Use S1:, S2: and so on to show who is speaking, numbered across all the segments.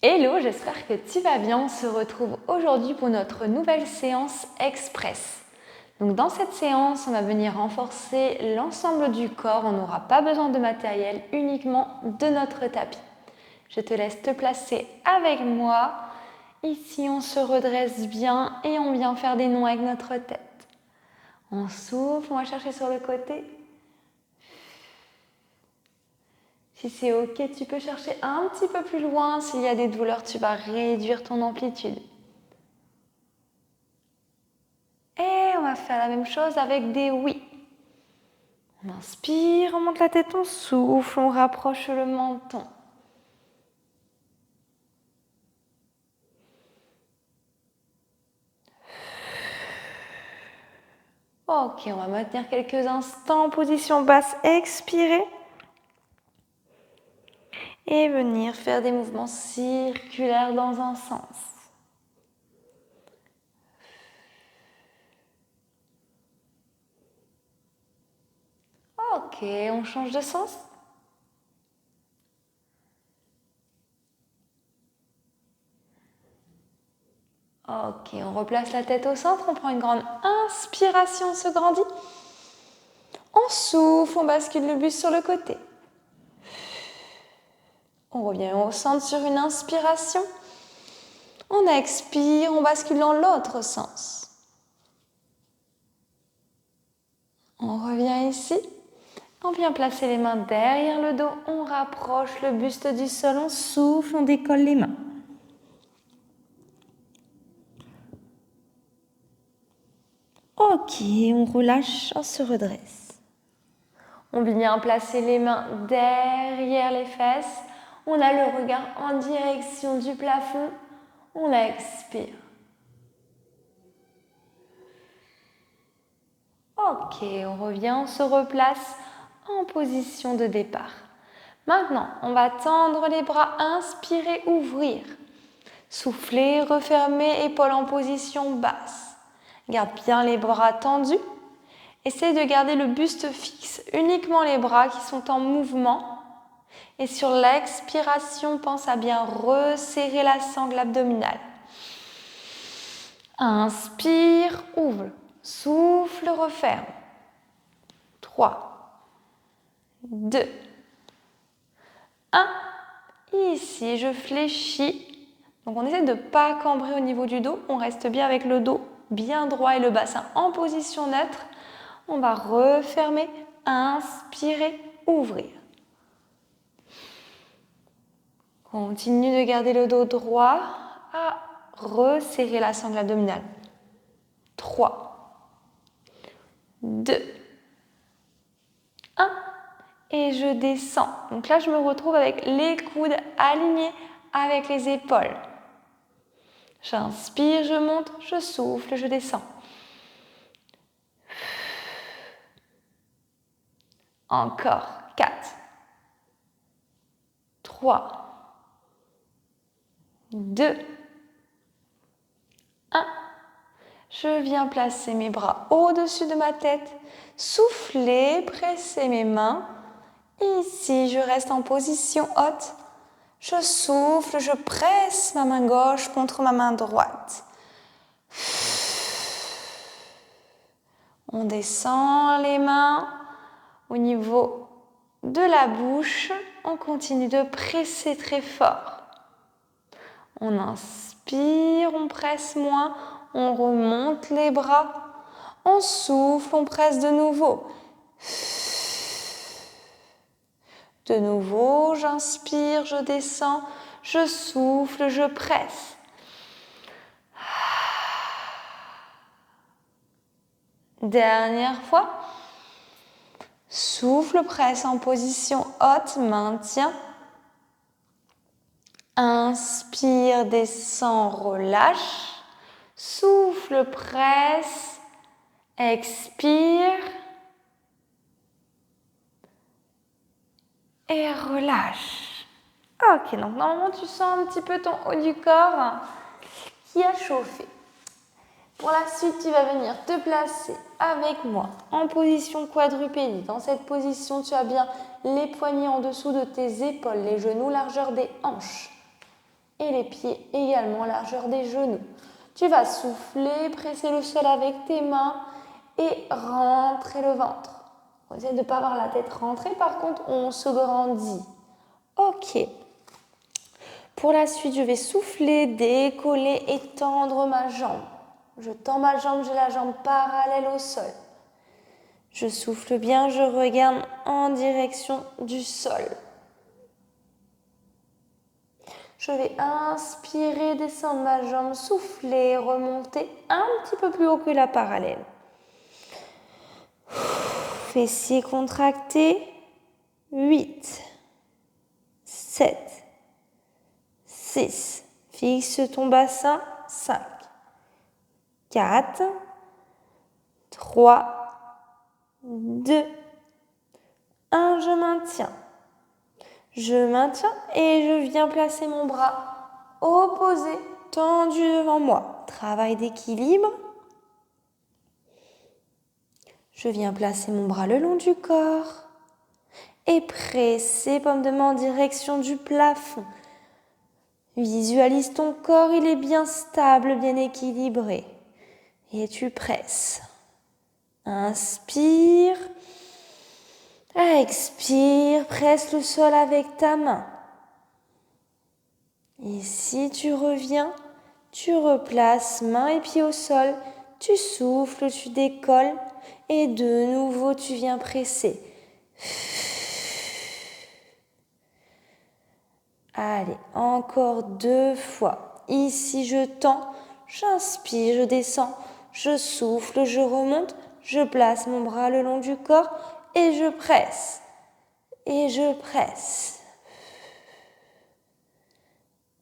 S1: Hello, j'espère que tu vas bien. On se retrouve aujourd'hui pour notre nouvelle séance express. Donc dans cette séance, on va venir renforcer l'ensemble du corps. On n'aura pas besoin de matériel, uniquement de notre tapis. Je te laisse te placer avec moi. Ici, on se redresse bien et on vient faire des nons avec notre tête. On souffle, on va chercher sur le côté. Si c'est ok, tu peux chercher un petit peu plus loin. S'il y a des douleurs, tu vas réduire ton amplitude. Et on va faire la même chose avec des oui. On inspire, on monte la tête, on souffle, on rapproche le menton. Ok, on va maintenir quelques instants en position basse, expirer. Et venir faire des mouvements circulaires dans un sens. Ok, on change de sens. Ok, on replace la tête au centre, on prend une grande inspiration, on se grandit. On souffle, on bascule le buste sur le côté. On revient au centre sur une inspiration. On expire, on bascule dans l'autre sens. On revient ici. On vient placer les mains derrière le dos. On rapproche le buste du sol. On souffle, on décolle les mains. Ok, on relâche, on se redresse. On vient placer les mains derrière les fesses. On a le regard en direction du plafond. On expire. Ok, on revient, on se replace en position de départ. Maintenant, on va tendre les bras, inspirer, ouvrir. Souffler, refermer, épaules en position basse. Garde bien les bras tendus. Essaye de garder le buste fixe, uniquement les bras qui sont en mouvement. Et sur l'expiration, pense à bien resserrer la sangle abdominale. Inspire, ouvre. Souffle, referme. 3, 2, 1. Ici, je fléchis. Donc, on essaie de ne pas cambrer au niveau du dos. On reste bien avec le dos bien droit et le bassin en position neutre. On va refermer, inspirer, ouvrir. Continue de garder le dos droit à resserrer la sangle abdominale. 3, 2, 1. Et je descends. Donc là, je me retrouve avec les coudes alignés avec les épaules. J'inspire, je monte, je souffle, je descends. Encore. 4, 3, 2, 1. Je viens placer mes bras au-dessus de ma tête. Souffler, presser mes mains. Ici, je reste en position haute. Je souffle, je presse ma main gauche contre ma main droite. On descend les mains au niveau de la bouche. On continue de presser très fort. On inspire, on presse moins. On remonte les bras. On souffle, on presse de nouveau. De nouveau, j'inspire, je descends, je souffle, je presse. Dernière fois. Souffle, presse en position haute, maintien. Inspire, descend, relâche. Souffle, presse. Expire. Et relâche. Ok, donc normalement tu sens un petit peu ton haut du corps qui a chauffé. Pour la suite, tu vas venir te placer avec moi en position quadrupédie. Dans cette position, tu as bien les poignets en dessous de tes épaules, les genoux largeur des hanches. et les pieds également largeur des genoux. Tu vas souffler, presser le sol avec tes mains et rentrer le ventre. Essaye de ne pas avoir la tête rentrée, par contre, on se grandit. Ok. Pour la suite, je vais souffler, décoller et tendre ma jambe. Je tends ma jambe, j'ai la jambe parallèle au sol. Je souffle bien, je regarde en direction du sol. Je vais inspirer, descendre ma jambe, souffler, remonter un petit peu plus haut que la parallèle. Fessiers contractés. 8, 7, 6. Fixe ton bassin. 5, 4, 3, 2, 1. Je maintiens. Je maintiens et je viens placer mon bras opposé, tendu devant moi. Travail d'équilibre. Je viens placer mon bras le long du corps et presser paume de main en direction du plafond. Visualise ton corps, il est bien stable, bien équilibré. Et tu presses. Inspire. Expire, presse le sol avec ta main. Et si tu reviens, tu replaces main et pied au sol, tu souffles, tu décolles et de nouveau tu viens presser. Allez, encore 2 fois. Ici, je tends, j'inspire, je descends, je souffle, je remonte, je place mon bras le long du corps et je presse. Et je presse.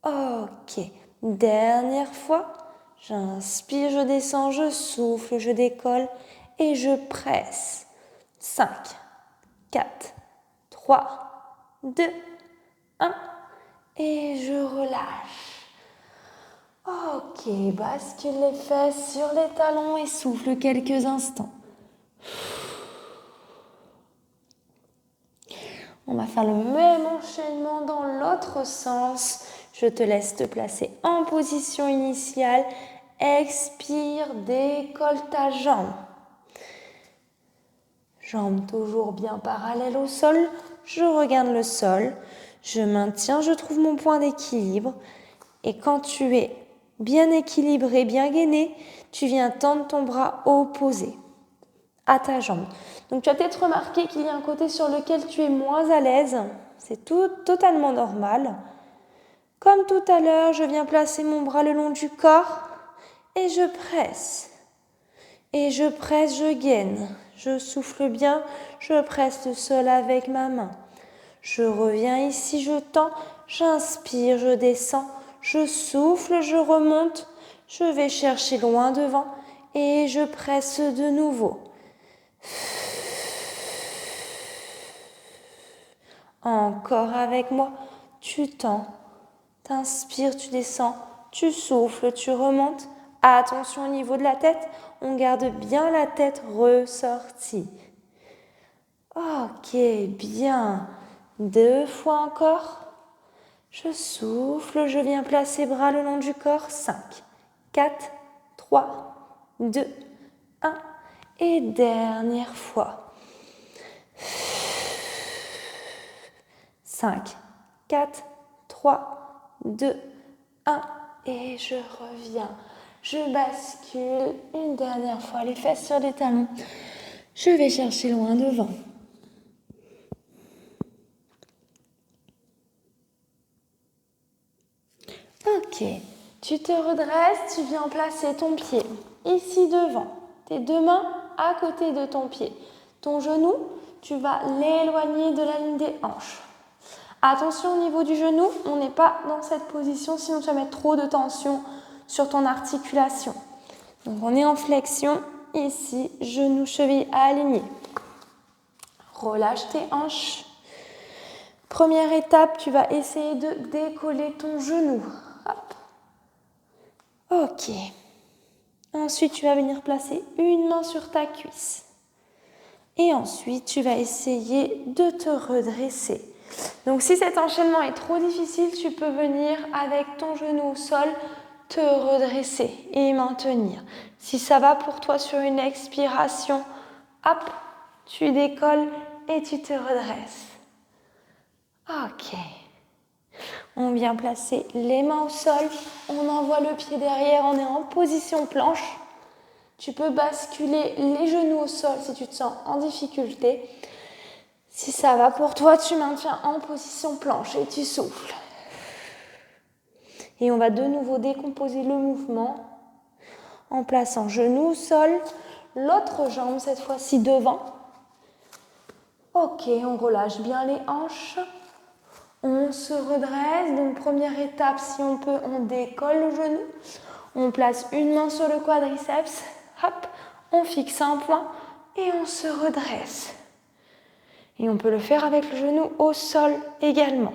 S1: Ok, dernière fois. J'inspire, je descends, je souffle, je décolle et je presse. 5, 4, 3, 2, 1. Et je relâche. Ok, bascule les fesses sur les talons et souffle quelques instants. On va faire le même enchaînement dans l'autre sens. Je te laisse te placer en position initiale. Expire, décolle ta jambe. Jambe toujours bien parallèle au sol. Je regarde le sol. Je maintiens, je trouve mon point d'équilibre. Et quand tu es bien équilibré, bien gainé, tu viens tendre ton bras opposé à ta jambe. Donc tu as peut-être remarqué qu'il y a un côté sur lequel tu es moins à l'aise. C'est totalement normal. Comme tout à l'heure, je viens placer mon bras le long du corps et je presse. Et je presse, je gaine. Je souffle bien, je presse le sol avec ma main. Je reviens ici, je tends, j'inspire, je descends, je souffle, je remonte, je vais chercher loin devant et je presse de nouveau. Encore avec moi, tu tends, t'inspires, tu descends, tu souffles, tu remontes. Attention au niveau de la tête, on garde bien la tête ressortie. Ok, bien. 2 fois encore. Je souffle, je viens placer bras le long du corps. 5, 4, 3, 2, 1. Et dernière fois. 5, 4, 3, 2, 1. Et je reviens. Je bascule une dernière fois les fesses sur les talons. Je vais chercher loin devant. Ok, tu te redresses, tu viens placer ton pied ici devant, tes 2 mains à côté de ton pied. Ton genou, tu vas l'éloigner de la ligne des hanches. Attention au niveau du genou, on n'est pas dans cette position, sinon tu vas mettre trop de tension sur ton articulation. Donc on est en flexion, ici, genou, cheville alignés. Relâche tes hanches. Première étape, tu vas essayer de décoller ton genou. Hop. Ok. Ensuite, tu vas venir placer une main sur ta cuisse. Et ensuite, tu vas essayer de te redresser. Donc si cet enchaînement est trop difficile, tu peux venir avec ton genou au sol, te redresser et maintenir. Si ça va pour toi sur une expiration, hop, tu décolles et tu te redresses. Ok. On vient placer les mains au sol, on envoie le pied derrière, on est en position planche. Tu peux basculer les genoux au sol si tu te sens en difficulté. Si ça va pour toi, tu maintiens en position planche et tu souffles. Et on va de nouveau décomposer le mouvement en plaçant genou au sol, l'autre jambe cette fois-ci devant. Ok, on relâche bien les hanches. On se redresse. Donc première étape, si on peut, on décolle le genou. On place une main sur le quadriceps. Hop, on fixe un point et on se redresse. Et on peut le faire avec le genou au sol également.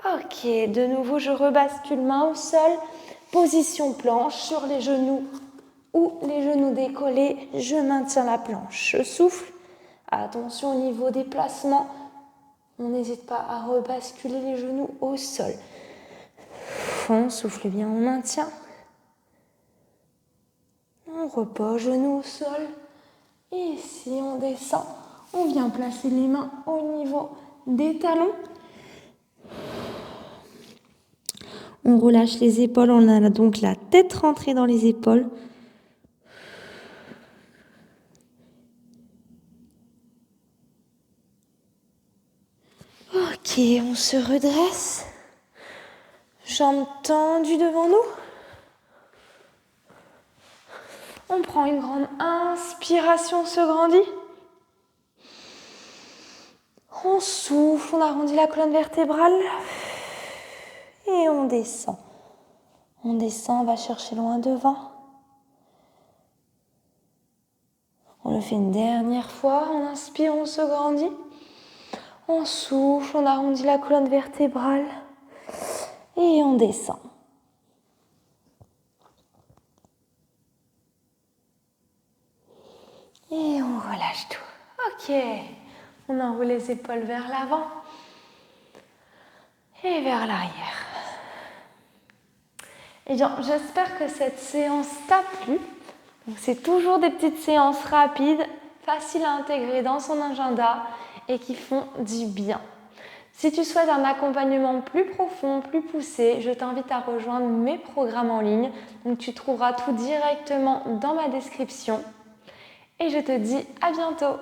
S1: Ok, de nouveau, je rebascule main au sol, position planche sur les genoux ou les genoux décollés. Je maintiens la planche, je souffle. Attention au niveau des placements, on n'hésite pas à rebasculer les genoux au sol. On souffle bien, on maintient. On repose, genoux au sol. Et ici, on descend. On vient placer les mains au niveau des talons. On relâche les épaules, on a donc la tête rentrée dans les épaules. Ok, on se redresse. Jambes tendues devant nous. On prend une grande inspiration, on se grandit. On souffle, on arrondit la colonne vertébrale. Et on descend. On descend, on va chercher loin devant. On le fait une dernière fois. On inspire, on se grandit. On souffle, on arrondit la colonne vertébrale. Et on descend. Et on relâche tout. Ok. On enroule les épaules vers l'avant. Et vers l'arrière. Et bien, j'espère que cette séance t'a plu. Donc, c'est toujours des petites séances rapides, faciles à intégrer dans son agenda et qui font du bien. Si tu souhaites un accompagnement plus profond, plus poussé, je t'invite à rejoindre mes programmes en ligne. Donc, tu trouveras tout directement dans ma description. Et je te dis à bientôt.